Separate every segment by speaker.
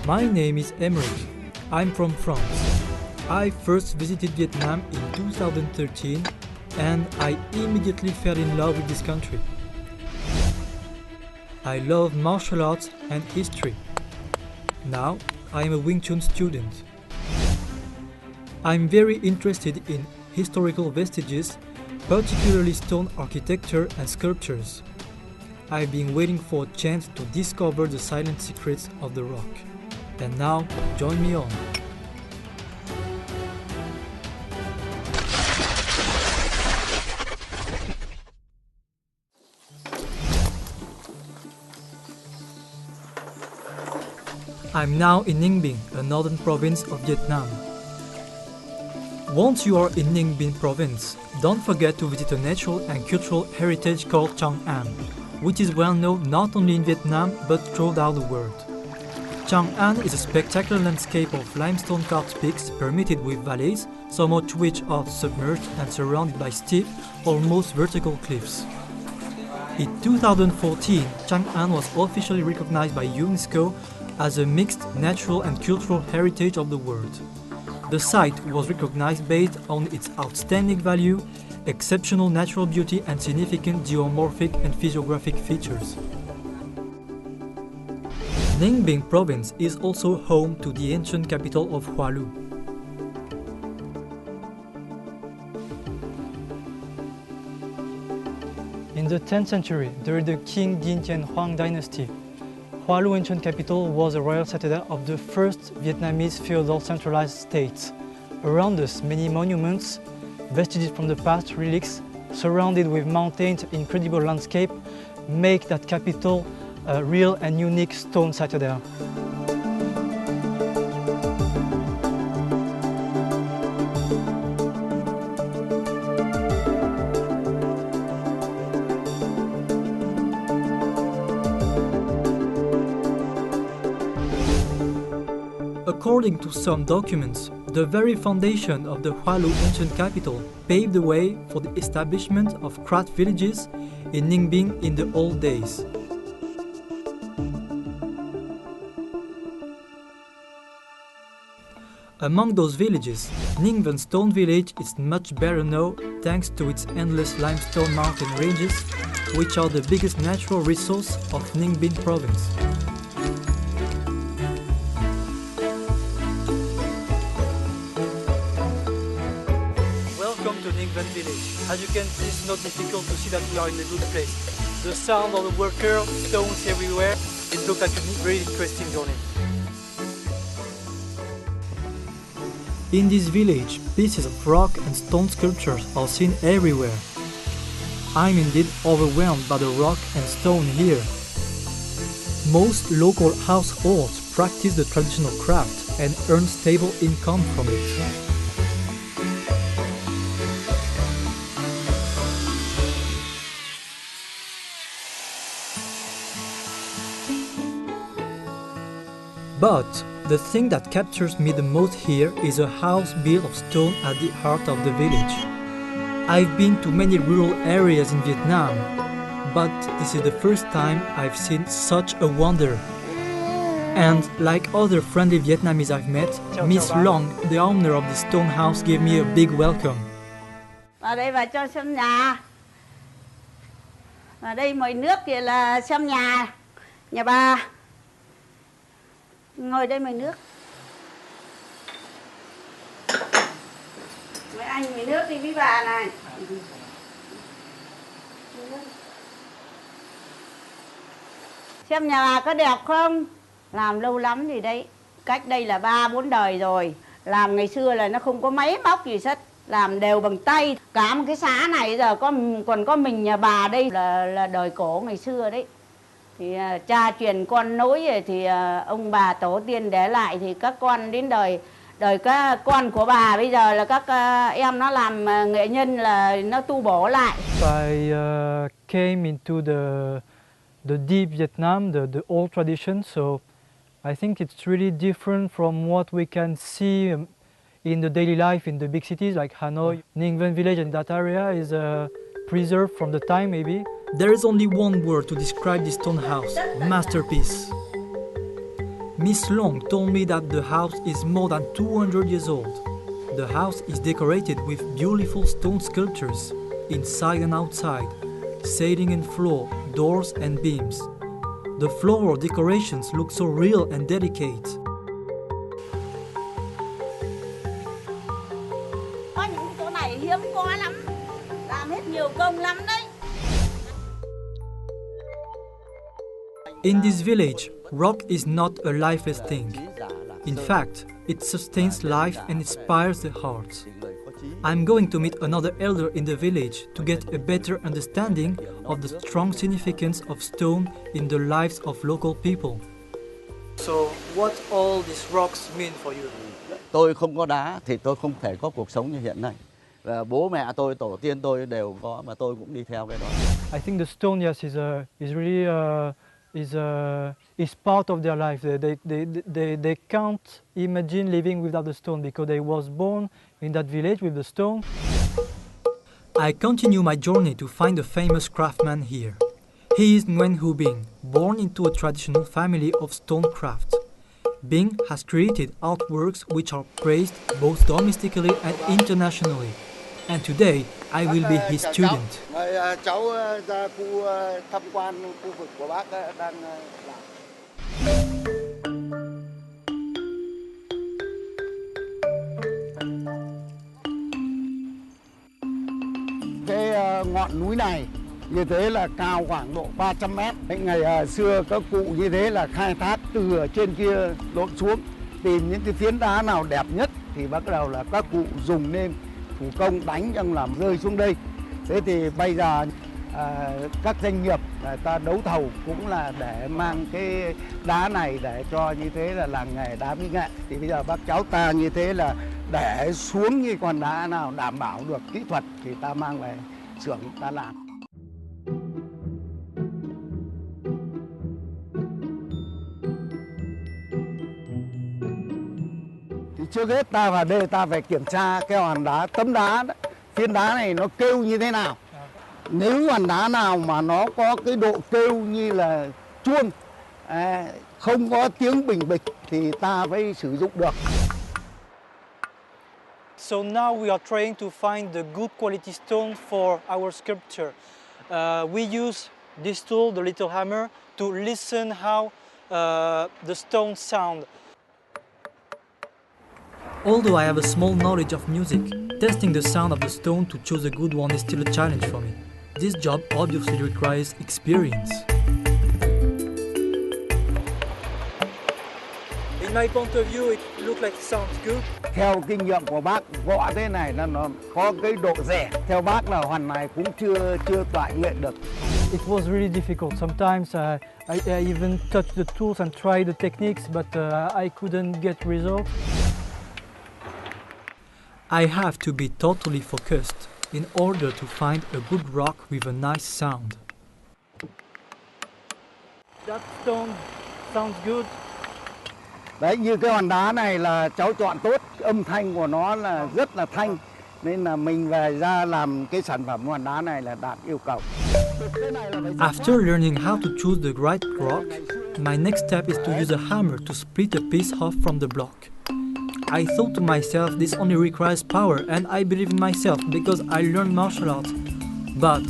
Speaker 1: My name is Emerick. I'm from France. I first visited Vietnam in 2013 and I immediately fell in love with this country. I love martial arts and history. Now, I am a Wing Chun student. I'm very interested in historical vestiges, particularly stone architecture and sculptures. I've been waiting for a chance to discover the silent secrets of the rock. And now, join me on. I'm now in Ninh Bình, a northern province of Vietnam. Once you are in Ninh Bình province, don't forget to visit a natural and cultural heritage called Trang An, which is well known not only in Vietnam but throughout the world. Trang An is a spectacular landscape of limestone carved peaks permitted with valleys, some of which are submerged and surrounded by steep, almost vertical cliffs. In 2014, Trang An was officially recognized by UNESCO as a mixed natural and cultural heritage of the world. The site was recognized based on its outstanding value, exceptional natural beauty and significant geomorphic and physiographic features. Ninh Bình province is also home to the ancient capital of Hoa Lu. In the 10th century, during the King Dinh Dien Hoang dynasty, Hoa Lu ancient capital was a royal citadel of the first Vietnamese feudal centralized state. Around us, many monuments, vestiges from the past, relics, surrounded with mountains, incredible landscape, make that capital a real and unique stone citadel. According to some documents, the very foundation of the Hoa Lu ancient capital paved the way for the establishment of craft villages in Ninh Bình in the old days. Among those villages, Ninh Vân stone village is much better known thanks to its endless limestone mountain ranges, which are the biggest natural resource of Ninh Bình province. Welcome to Ninh Vân village. As you can see, it's not difficult to see that we are in a good place. The sound of the worker, stones everywhere, it looks like a very interesting journey. In this village, pieces of rock and stone sculptures are seen everywhere. I'm indeed overwhelmed by the rock and stone here. Most local households practice the traditional craft and earn stable income from it. But the thing that captures me the most here is a house built of stone at the heart of the village. I've been to many rural areas in Vietnam, but this is the first time I've seen such a wonder. And like other friendly Vietnamese I've met, Miss Long, the owner of the stone house, gave me a big welcome.
Speaker 2: Vào đây và cho xem nhà. Ở đây mời nước thì là xem nhà bà. Ngồi đây mời nước. Mấy anh mời nước đi với bà này. Xem nhà bà có đẹp không? Làm lâu lắm thì đấy. Cách đây là 3-4 đời rồi. Làm ngày xưa là nó không có máy móc gì hết. Làm đều bằng tay. Cả một cái xã này giờ còn có mình nhà bà đây là đời cổ ngày xưa đấy. Thì cha truyền con nối rồi thì ông bà tổ tiên để lại thì các con đến đời các con của bà bây giờ là các em nó làm nghệ nhân là nó tu bổ lại.
Speaker 1: I came into the deep Vietnam, the old tradition, so I think it's really different from what we can see in the daily life in the big cities like Hanoi. Ninh Vân village and that area is preserved from the time maybe. There is only one word to describe this stone house: masterpiece. Miss Long told me that the house is more than 200 years old. The house is decorated with beautiful stone sculptures, inside and outside, ceiling and floor, doors and beams. The floral decorations look so real and delicate.
Speaker 2: Có những chỗ này hiếm có lắm, làm hết nhiều công lắm đấy.
Speaker 1: In this village, rock is not a lifeless thing. In fact, it sustains life and inspires the heart. I'm going to meet another elder in the village to get a better understanding of the strong significance of stone in the lives of local people. So, what all these rocks mean for you?
Speaker 3: Tôi không có đá thì tôi không thể có cuộc sống như hiện nay. Và bố mẹ tôi, tổ tiên tôi đều có, mà tôi cũng đi theo cái đó.
Speaker 1: I think the stone, yes, is really is part of their life. They can't imagine living without the stone because they was born in that village with the stone. I continue my journey to find a famous craftsman here. He is Nguyen Hu Binh, born into a traditional family of stonecraft. Binh has created artworks which are praised both domestically and internationally. And today, I will be his student.
Speaker 3: Cháu ra khu tham quan khu vực của bác đang làm. Cái ngọn núi này như thế là cao khoảng độ 300 mét. Ngày xưa các cụ như thế là khai thác từ ở trên kia lội xuống, tìm những cái phiến đá nào đẹp nhất thì bắt đầu là các cụ dùng lên thủ công đánh cho làm rơi xuống đây. Thế thì bây giờ các doanh nghiệp người ta đấu thầu cũng là để mang cái đá này để cho như thế là làng nghề đá mỹ nghệ. Thì bây giờ bác cháu ta như thế là để xuống như con đá nào đảm bảo được kỹ thuật thì ta mang về xưởng ta làm. Thì trước hết ta vào đây ta phải kiểm tra cái hòn đá, tấm đá đó, phiến đá này nó kêu như thế nào. Nếu hòn đá nào mà nó có cái độ kêu như là chuông, không có tiếng bình bịch thì ta phải sử dụng được.
Speaker 1: So now we are trying to find the good quality stone for our sculpture. We use this tool, the little hammer, to listen how the stones sound. Although I have a small knowledge of music, testing the sound of the stone to choose a good one is still a challenge for me. This job obviously requires experience. In my point of view, it looks like it sounds good.
Speaker 3: Theo kinh nghiệm của bác, gõ thế này nó có cái độ rẻ. Theo bác là hoàn này cũng chưa toại nguyện được.
Speaker 1: It was really difficult. Sometimes I even touched the tools and tried the techniques, but I couldn't get results. I have to be totally focused in order to find a good rock with a nice sound. That stone sounds good.
Speaker 3: Đấy, như cái hòn đá này là cháu chọn tốt, âm thanh của nó là rất là thanh, nên là mình về ra làm cái sản phẩm hòn đá này là đạt yêu cầu.
Speaker 1: After learning how to choose the right rock, my next step is to use a hammer to split a piece off from the block. I thought to myself this only requires power, and I believe in myself because I learned martial arts, but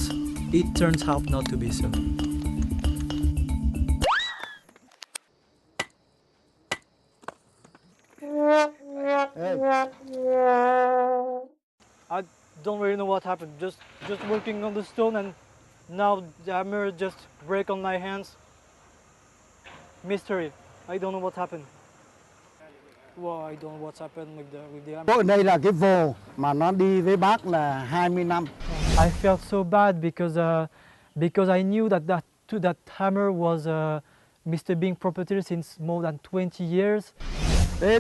Speaker 1: it turns out not to be so. I don't really know what happened. Just working on the stone, and now the hammer just break on my hands. Mystery. I don't know what happened. Well, I don't know what's happened with the hammer.
Speaker 3: Đây là cái vồ mà nó đi với bác là 20 năm.
Speaker 1: I felt so bad because I knew that hammer was Mr. Bing property since more than 20 years.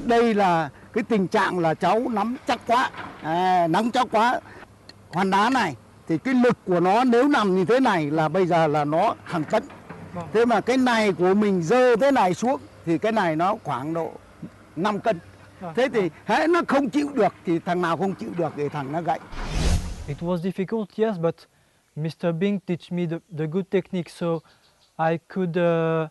Speaker 3: Đây là cái tình trạng là cháu nắm chắc quá, nắm chắc quá. Hòn đá này thì cái lực của nó nếu nằm như thế này là bây giờ là nó hàng tấn. Thế mà cái này của mình dơ thế này xuống thì cái này nó khoảng độ 5 cân. Thế thì hễ nó không chịu được thì thằng nào không chịu được thì thằng nó gãy.
Speaker 1: It was difficult, yes, but Mr. Bing teach me the good technique, so I could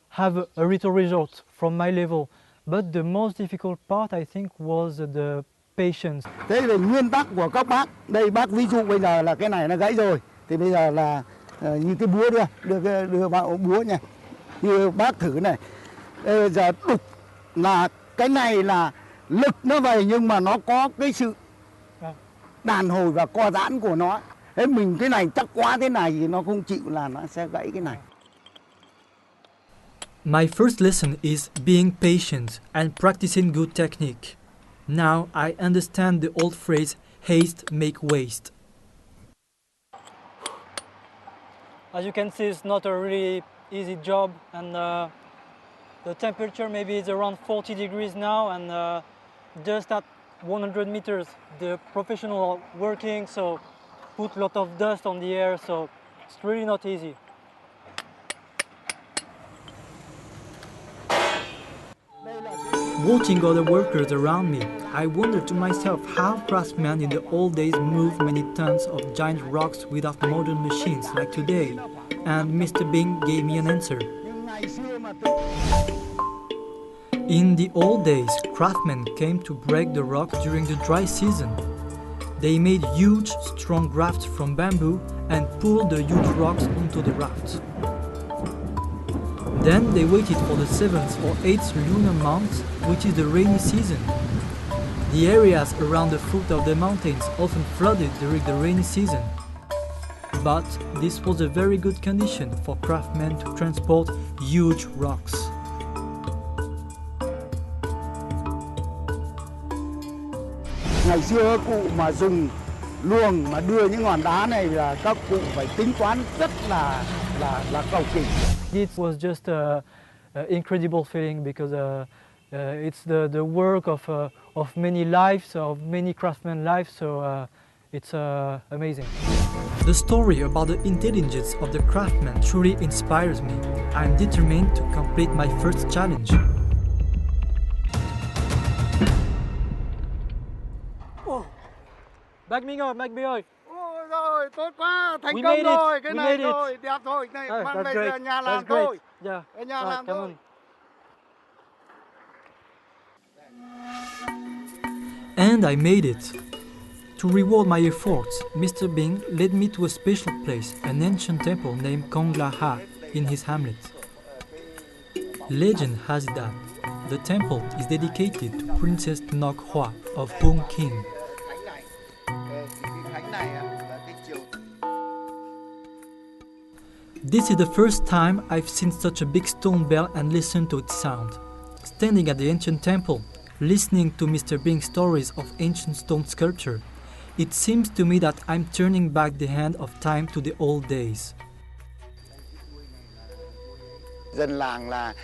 Speaker 1: have a little result from my level. But the most difficult part, I think, was the patience.
Speaker 3: Thế là nguyên tắc của các bác. Đây bác ví dụ bây giờ là cái này nó gãy rồi. Thì bây giờ là như cái búa đưa vào búa nha. Như bác thử này. Bây giờ đục là cái này là lực nó vậy nhưng mà nó có cái sự đàn hồi và co giãn của nó. Thế mình cái này chắc quá thế này thì nó không chịu là nó sẽ gãy cái này.
Speaker 1: My first lesson is being patient and practicing good technique. Now I understand the old phrase, haste make waste. As you can see, it's not a really easy job, and the temperature maybe is around 40 degrees now, and just at 100 meters the professionals are working, so put a lot of dust on the air, so it's really not easy. Watching other workers around me, I wondered to myself how craftsmen in the old days moved many tons of giant rocks without modern machines like today, and Mr. Bing gave me an answer. In the old days, craftsmen came to break the rock during the dry season. They made huge, strong rafts from bamboo and pulled the huge rocks onto the rafts. Then they waited for the 7th or 8th lunar month, which is the rainy season. The areas around the foot of the mountains often flooded during the rainy season. But this was a very good condition for craftsmen to transport huge rocks.
Speaker 3: Ngày xưa cụ mà dùng luồng mà đưa những ngọn đá này là các cụ phải tính toán rất là cầu kỳ.
Speaker 1: It was just an incredible feeling because it's the work of many lives, of many craftsmen lives, so it's amazing. The story about the intelligence of the craftsman truly inspires me. I'm determined to complete my first challenge. Oh, bác Minh ơi!
Speaker 3: Ôi rồi, tốt quá, thành
Speaker 1: We
Speaker 3: công
Speaker 1: made it.
Speaker 3: rồi, cái
Speaker 1: We
Speaker 3: này
Speaker 1: made it.
Speaker 3: rồi, đẹp rồi, này, mang
Speaker 1: That's
Speaker 3: về
Speaker 1: great.
Speaker 3: nhà
Speaker 1: That's
Speaker 3: làm
Speaker 1: great.
Speaker 3: thôi.
Speaker 1: Yeah.
Speaker 3: Ở nhà làm
Speaker 1: come
Speaker 3: thôi.
Speaker 1: on. And I made it. To reward my efforts, Mr. Bing led me to a special place, an ancient temple named Kongla Ha in his hamlet. Legend has it that the temple is dedicated to Princess Nok Hua of Hung King. This is the first time I've seen such a big stone bell and listened to its sound. Standing at the ancient temple, listening to Mr. Bing's stories of ancient stone sculpture, it seems to me that I'm turning back the hand of time to the old days.
Speaker 3: Dân làng là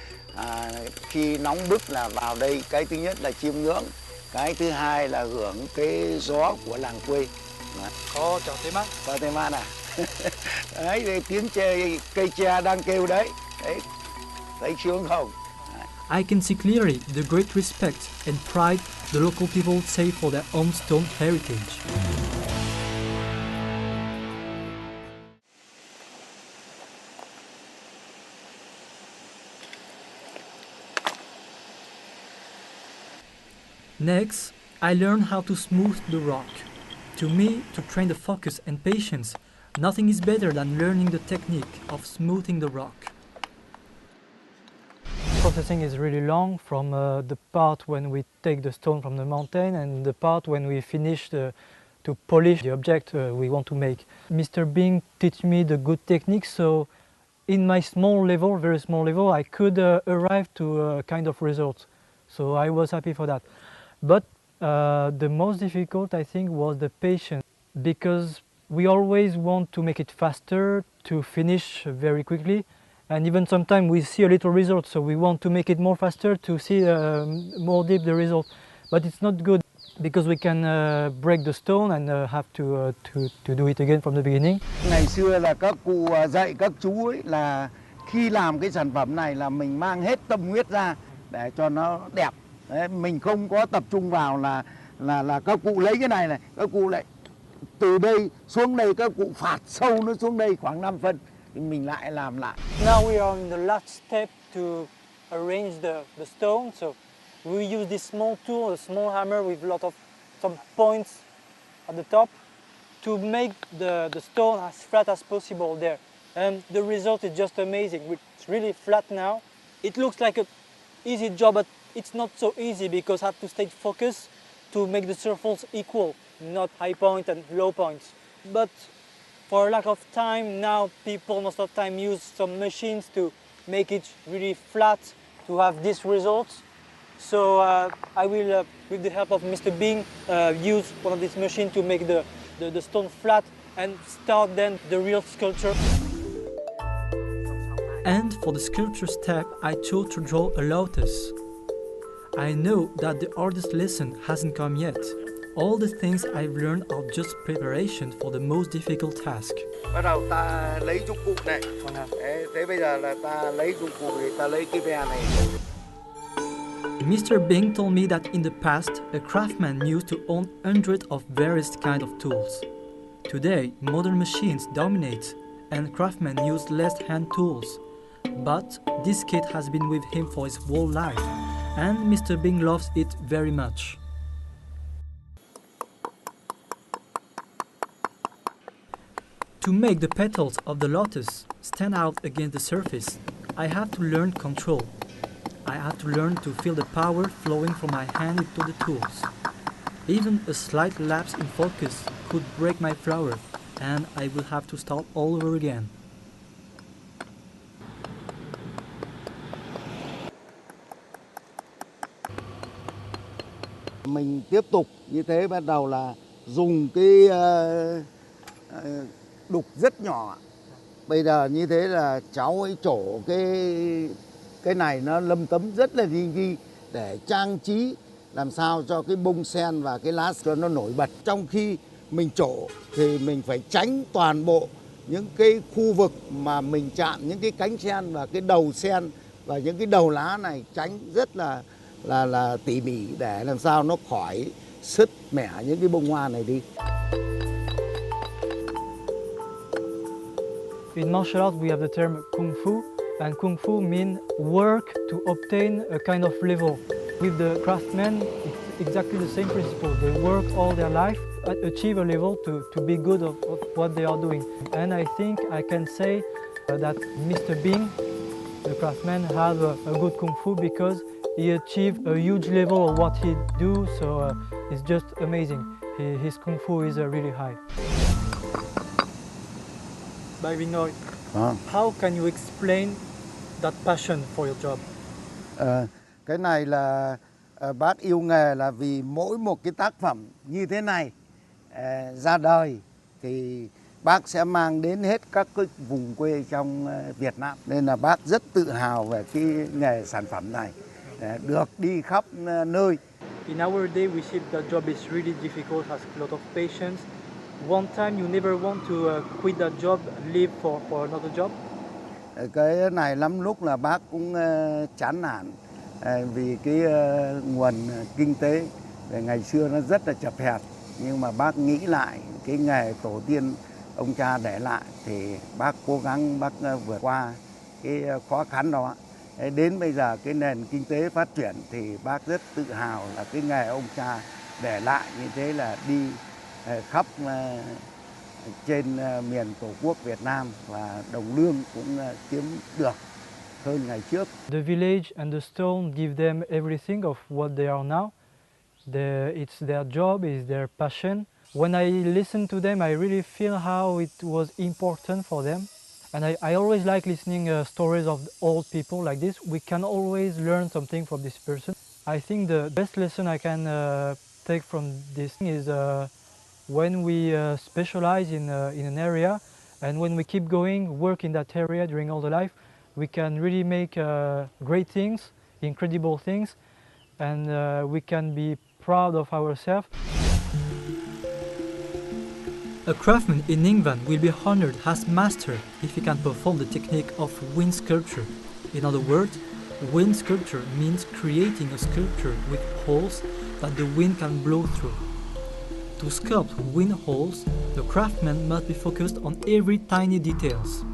Speaker 3: khi nóng bức là vào đây, cái thứ nhất là chiêm ngưỡng, cái thứ hai là hưởng cái gió của làng quê.
Speaker 1: Có thế mát
Speaker 3: à? Đấy, tiếng cây tre đang kêu đấy, thấy sướng không?
Speaker 1: I can see clearly the great respect and pride the local people say for their own stone heritage. Next, I learned how to smooth the rock. To me, to train the focus and patience, nothing is better than learning the technique of smoothing the rock. Processing is really long, from the part when we take the stone from the mountain and the part when we finish to polish the object we want to make. Mr. Bing teach me the good techniques, so in my small level, very small level, I could arrive to a kind of result. So I was happy for that. But the most difficult, I think, was the patience, because we always want to make it faster, to finish very quickly, and even sometimes we see a little result, so we want to make it more faster to see more deep the result. But it's not good, because we can break the stone and have to do it again from the beginning.
Speaker 3: Ngày xưa là các cụ dạy các chú ấy là khi làm cái sản phẩm này là mình mang hết tâm huyết ra để cho nó đẹp. Đấy, mình không có tập trung vào là các cụ lấy cái này các cụ lại từ đây xuống đây, các cụ phạt sâu nó xuống đây khoảng 5 phân thì mình lại làm lại.
Speaker 1: Now we are in the last step to arrange the stone, so we use this small tool, a small hammer with a lot of some points at the top to make the stone as flat as possible there. And the result is just amazing. It's really flat now. It looks like an easy job, but it's not so easy because I have to stay focused to make the surface equal, not high point and low points. But for lack of time, now people most of the time use some machines to make it really flat to have these results. So I will, with the help of Mr. Bing, use one of these machines to make the stone flat and start then the real sculpture. And for the sculpture step, I chose to draw a lotus. I know that the hardest lesson hasn't come yet. All the things I've learned are just preparation for the most difficult task.
Speaker 3: Bắt đầu ta lấy dụng cụ này. Đấy, thế bây giờ là ta lấy dụng cụ thì ta lấy cái bè này.
Speaker 1: Mr. Bing told me that in the past, a craftsman used to own hundreds of various kinds of tools. Today, modern machines dominate, and craftsmen use less hand tools. But this kit has been with him for his whole life, and Mr. Bing loves it very much. To make the petals of the lotus stand out against the surface, I had to learn control. I had to learn to feel the power flowing from my hand into the tools. Even a slight lapse in focus could break my flower, and I would have to start all over again.
Speaker 3: Mình tiếp tục như thế, bắt đầu là dùng cái đục rất nhỏ. Bây giờ như thế là cháu ấy trổ cái này nó lấm tấm rất là ghi để trang trí làm sao cho cái bông sen và cái lá cho nó nổi bật. Trong khi mình trổ thì mình phải tránh toàn bộ những cái khu vực mà mình chạm những cái cánh sen và cái đầu sen và những cái đầu lá này, tránh rất là tỉ mỉ để làm sao nó khỏi sứt mẻ những cái bông hoa này đi.
Speaker 1: In martial arts, we have the term kung fu, and kung fu means work to obtain a kind of level. With the craftsmen, it's exactly the same principle. They work all their life, achieve a level to be good of what they are doing. And I think I can say that Mr. Bing, the craftsman, has a good kung fu because he achieved a huge level of what he do. So it's just amazing. His kung fu is really high. By Vinoy, how can you explain that passion for your job?
Speaker 3: Cái này là bác yêu nghề là vì mỗi một cái tác phẩm như thế này ra đời thì bác sẽ mang đến hết các cái vùng quê trong Việt Nam. Nên là bác rất tự hào về cái nghề sản phẩm này, được đi khắp nơi.
Speaker 1: In our day, we see that job is really difficult, has a lot of patience. One time you never want to quit that job, leave for another job?
Speaker 3: Cái này lắm lúc là bác cũng chán nản vì cái nguồn kinh tế ngày xưa nó rất là chật hẹp, nhưng mà bác nghĩ lại cái nghề tổ tiên ông cha để lại thì bác cố gắng bác vượt qua cái khó khăn đó. Đến bây giờ cái nền kinh tế phát triển thì bác rất tự hào là cái nghề ông cha để lại như thế là đi khắp trên miền Tổ quốc Việt Nam và đồng lương cũng kiếm được hơn ngày trước.
Speaker 1: The village and the stone give them everything of what they are now. It's their job, it's their passion. When I listen to them, I really feel how it was important for them. And I always like listening stories of old people like this. We can always learn something from this person. I think the best lesson I can take from this is when we specialize in an area, and when we keep going, work in that area during all the life, we can really make great things, incredible things, and we can be proud of ourselves. A craftsman in Ninh Vân will be honored as master if he can perform the technique of wind sculpture. In other words, wind sculpture means creating a sculpture with holes that the wind can blow through. To sculpt wind holes, the craftsman must be focused on every tiny details.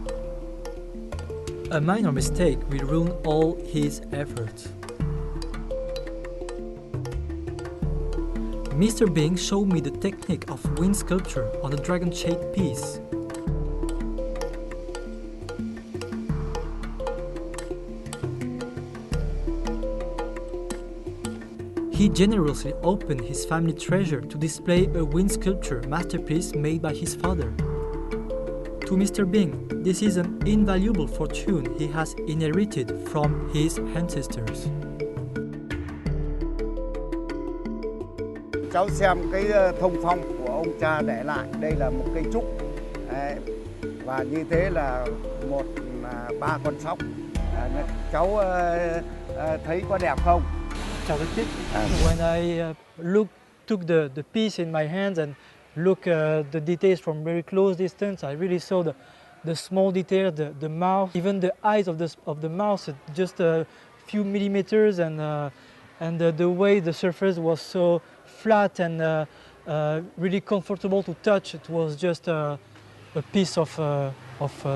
Speaker 1: A minor mistake will ruin all his efforts. Mr. Bing showed me the technique of wind sculpture on a dragon-shaped piece. He generously opened his family treasure to display a wind sculpture masterpiece made by his father. To Mr. Bing, this is an invaluable fortune he has inherited from his ancestors.
Speaker 3: Cháu xem cái thông phong của ông cha để lại, đây là một cây trúc. Đấy. Và như thế là ba con sóc. Cháu thấy có đẹp không?
Speaker 1: When I took the piece in my hands and look the details from very close distance, I really saw the small details, the mouth, even the eyes of the mouse, just a few millimeters, and the way the surface was so flat and really comfortable to touch. It was just a piece of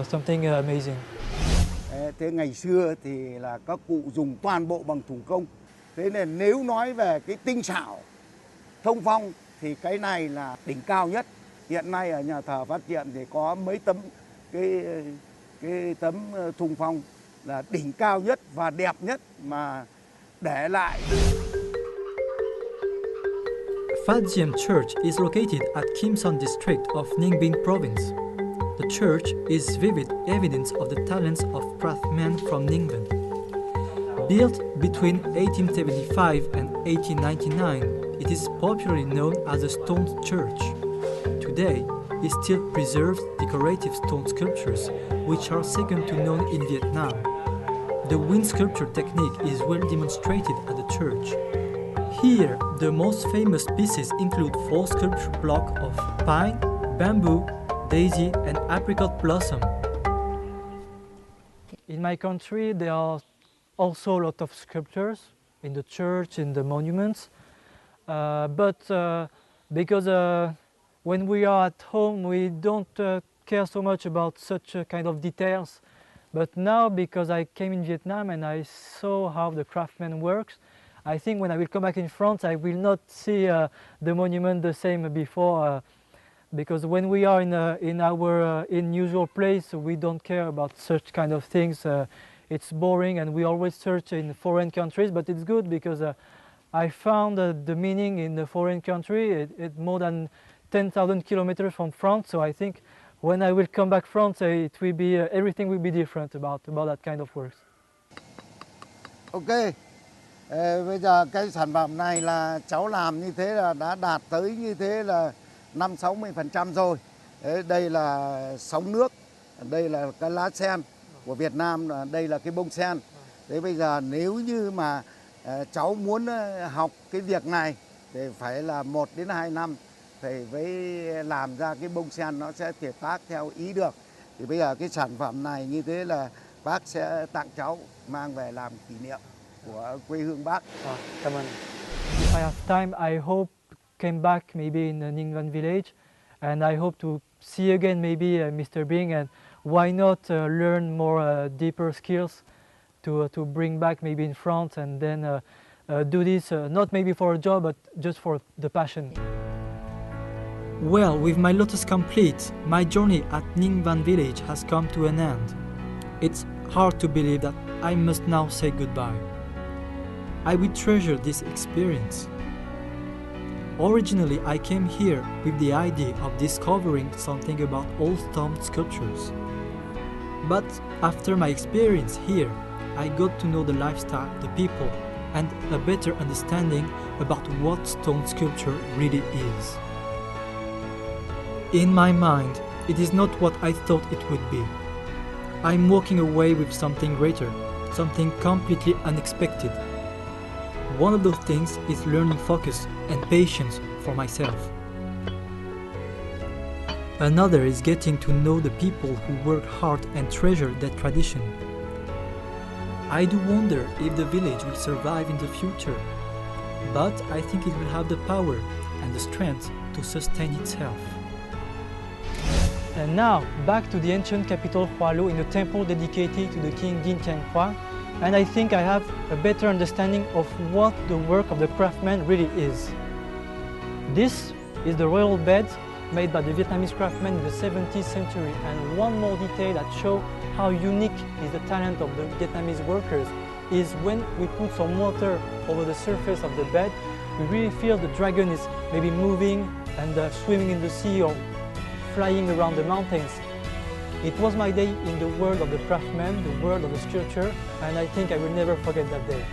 Speaker 1: something amazing.
Speaker 3: Thế ngày xưa thì là các cụ dùng toàn bộ bằng thủ công. Thế nên nếu nói về cái tinh xảo, thông phong thì cái này là đỉnh cao nhất. Hiện nay ở nhà thờ phát hiện thì có mấy tấm cái tấm thùng phong là đỉnh cao nhất và đẹp nhất mà để lại.
Speaker 1: Phat Diem Church is located at Kim Son district of Ninh Bình province. The church is vivid evidence of the talents of craftsmen from Ninh Vân. Built between 1875 and 1899, it is popularly known as a stone church. Today, it still preserves decorative stone sculptures, which are second to none in Vietnam. The wind sculpture technique is well demonstrated at the church. Here, the most famous pieces include 4 sculpture blocks of pine, bamboo, daisy, and apricot blossom. In my country, there are also a lot of sculptures in the church, in the monuments, but because when we are at home, we don't care so much about such kind of details. But now, because I came in Vietnam and I saw how the craftsman works, I think when I will come back in France, I will not see the monument the same before, because when we are in our unusual place, we don't care about such kind of things. It's boring, and we always search in foreign countries, but it's good because I found the meaning in the foreign country. It's more than 10,000 kilometers from France, so I think when I will come back France, it will be everything will be different about that kind of works.
Speaker 3: Ok, bây giờ cái sản phẩm này là cháu làm như thế là đã đạt tới như thế là 50-60% rồi. Đây là sóng nước, đây là cái lá sen của Việt Nam, đây là cái bông sen. Thế bây giờ nếu như mà cháu muốn học cái việc này thì phải là 1 đến 2 năm thì mới làm ra cái bông sen nó sẽ tuyệt tác theo ý được. Thì bây giờ cái sản phẩm này như thế là bác sẽ tặng cháu mang về làm kỷ niệm của quê hương bác.
Speaker 1: Cảm ơn. If I have time, I hope came back maybe in the Ninh Vân village, and I hope to see again maybe Mr. Bing, and why not learn more deeper skills to bring back maybe in France, and then do this not maybe for a job but just for the passion. Well, with my lotus complete, my journey at Ninh Vân village has come to an end. It's hard to believe that I must now say goodbye. I will treasure this experience. Originally, I came here with the idea of discovering something about old stone sculptures. But after my experience here, I got to know the lifestyle, the people, and a better understanding about what stone sculpture really is. In my mind, it is not what I thought it would be. I'm walking away with something greater, something completely unexpected. One of those things is learning focus and patience for myself. Another is getting to know the people who work hard and treasure that tradition. I do wonder if the village will survive in the future, but I think it will have the power and the strength to sustain itself. And now, back to the ancient capital Hoa Lo in the temple dedicated to the king Dinh Tian Hoa, and I think I have a better understanding of what the work of the craftsman really is. This is the royal bed made by the Vietnamese craftsmen in the 17th century, and one more detail that shows how unique is the talent of the Vietnamese workers is when we put some water over the surface of the bed, we really feel the dragon is maybe moving and swimming in the sea or flying around the mountains. It was my day in the world of the craftsmen, the world of the sculpture, and I think I will never forget that day.